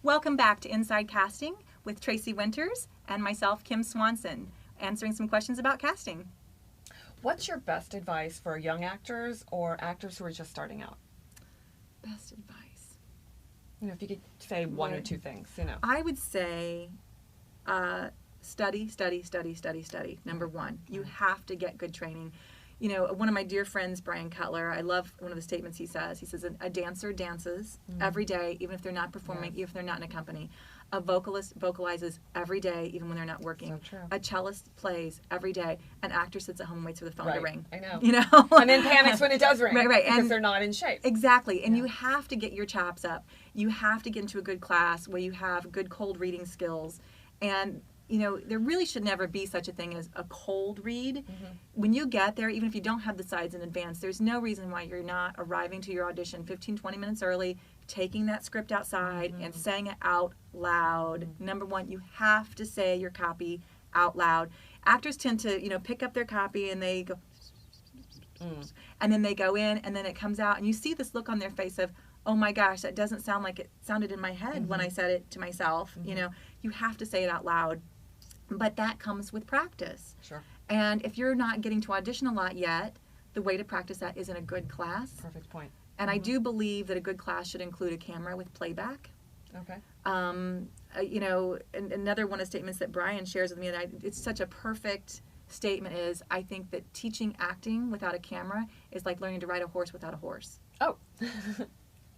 Welcome back to Inside Casting with Tracy Winters and myself, Kim Swanson, answering some questions about casting. What's your best advice for young actors or actors who are just starting out? Best advice. You know, if you could say one or two things, you know. I would say study. Number one. You have to get good training. You know, one of my dear friends, Brian Cutler, I love one of the statements he says. He says, a dancer dances every day, even if they're not performing, even if they're not in a company. A vocalist vocalizes every day, even when they're not working. So true. A cellist plays every day. An actor sits at home and waits for the phone to ring. I know. You know? And then panics when it does ring. Right. Because And they're not in shape. Exactly. And you have to get your chops up. You have to get into a good class where you have good cold reading skills. And you know, there really should never be such a thing as a cold read. When you get there, even if you don't have the sides in advance, there's no reason why you're not arriving to your audition 15, 20 minutes early, taking that script outside and saying it out loud. Number one, you have to say your copy out loud. Actors tend to, you know, pick up their copy and they go, and then they go in and then it comes out and you see this look on their face of, oh my gosh, that doesn't sound like it sounded in my head when I said it to myself. You know, you have to say it out loud. But that comes with practice. Sure. And if you're not getting to audition a lot yet, the way to practice that is in a good class. Perfect point. And I do believe that a good class should include a camera with playback. Okay. You know, and another one of the statements that Brian shares with me, and it's such a perfect statement, is I think that teaching acting without a camera is like learning to ride a horse without a horse. Oh.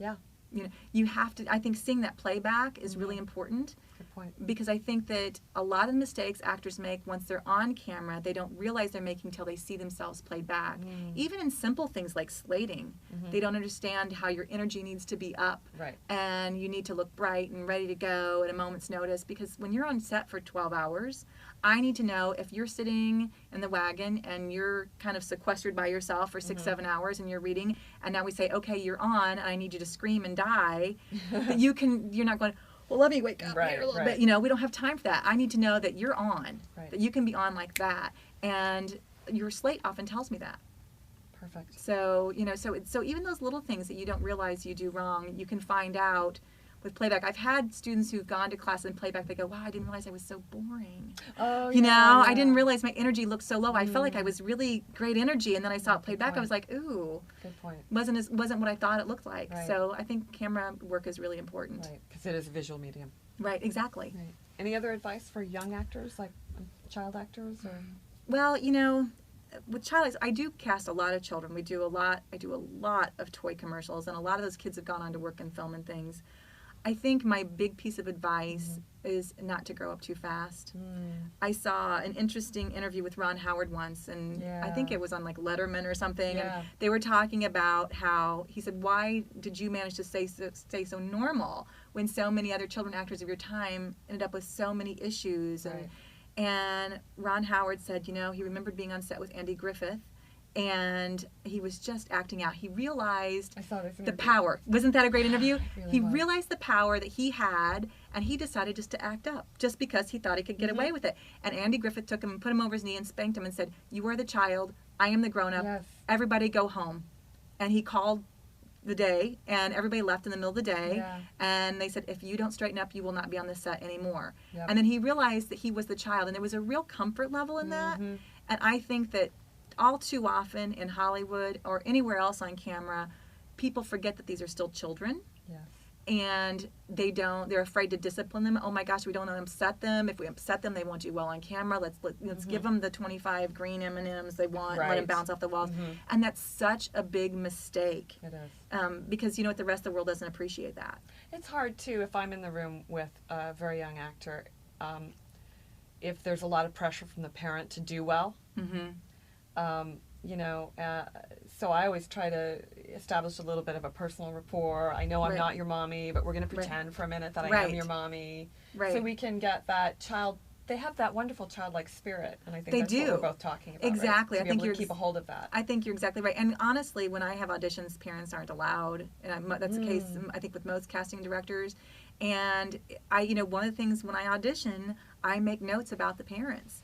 Yeah. You know, you have to, I think seeing that playback is really important. Good point. Because I think that a lot of the mistakes actors make once they're on camera, they don't realize they're making till they see themselves played back. Even in simple things like slating, they don't understand how your energy needs to be up. Right. And you need to look bright and ready to go at a moment's notice. Because when you're on set for 12 hours, I need to know if you're sitting in the wagon and you're kind of sequestered by yourself for 6-7 hours and you're reading, and now we say, okay, you're on, and I need you to scream and die, that you're not going, well, let me wake up here a little bit. You know, we don't have time for that. I need to know that you're on, that you can be on like that. And your slate often tells me that. Perfect. So, you know, so even those little things that you don't realize you do wrong, you can find out with playback. I've had students who've gone to class in playback, they go, wow, I didn't realize I was so boring. Oh, you know, I didn't realize my energy looked so low. I felt like I was really great energy, and then I saw it played back. I was like, ooh. Good point. Wasn't what I thought it looked like. Right. So I think camera work is really important. Right, because it is a visual medium. Right, exactly. Right. Any other advice for young actors, like child actors? Or? Well, you know, with child actors, I do cast a lot of children. I do a lot of toy commercials, and a lot of those kids have gone on to work in film and things. I think my big piece of advice is not to grow up too fast. I saw an interesting interview with Ron Howard once, and I think it was on like Letterman or something, and they were talking about how, he said, why did you manage to stay so normal when so many other children actors of your time ended up with so many issues? And Ron Howard said, you know, he remembered being on set with Andy Griffith, and he was just acting out. He realized the power. Wasn't that a great interview? He realized the power that he had, and he decided just to act up, just because he thought he could get away with it. And Andy Griffith took him and put him over his knee and spanked him and said, you are the child, I am the grown-up, everybody go home. And he called the day, and everybody left in the middle of the day, and they said, if you don't straighten up, you will not be on this set anymore. And then he realized that he was the child, and there was a real comfort level in that. And I think that all too often in Hollywood or anywhere else on camera, people forget that these are still children. And they're afraid to discipline them. Oh my gosh, we don't want to upset them. If we upset them, they won't do well on camera. Let's give them the 25 green M&Ms they want, and let them bounce off the walls. And that's such a big mistake. It is. Because you know what, the rest of the world doesn't appreciate that. It's hard too, if I'm in the room with a very young actor, if there's a lot of pressure from the parent to do well. You know, so I always try to establish a little bit of a personal rapport. I know I'm not your mommy, but we're going to pretend for a minute that I am your mommy. So we can get that child, they have that wonderful childlike spirit, and I think that's what we're both talking about. Exactly. Right? To be able to keep a hold of that. I think you're exactly right. And honestly, when I have auditions, parents aren't allowed. And that's the case, I think, with most casting directors. And you know, one of the things when I audition, I make notes about the parents.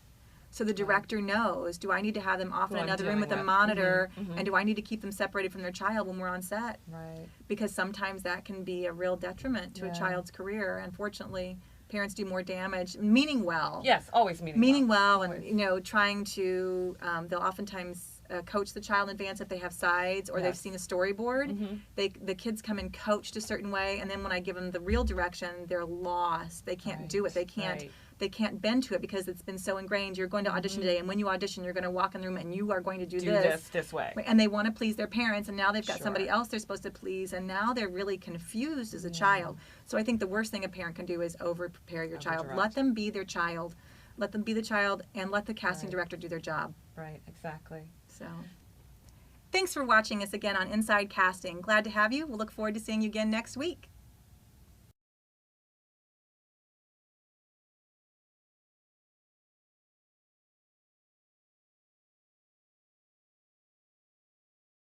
So the director knows, do I need to have them off in another room with a monitor, and do I need to keep them separated from their child when we're on set? Right. Because sometimes that can be a real detriment to a child's career. Unfortunately, parents do more damage, meaning well. Yes, always meaning well. And, you know, trying to, they'll oftentimes coach the child in advance if they have sides or they've seen a storyboard. The kids come in coached a certain way, and then when I give them the real direction, they're lost. They can't do it. They can't bend to it because it's been so ingrained. You're going to audition today, and when you audition, you're going to walk in the room and you are going to do this way. And they want to please their parents, and now they've got somebody else they're supposed to please, and now they're really confused as a child. So I think the worst thing a parent can do is over-prepare your child. Let them be their child. Let them be the child, and let the casting director do their job. Right, exactly. So, thanks for watching us again on Inside Casting. Glad to have you. We'll look forward to seeing you again next week.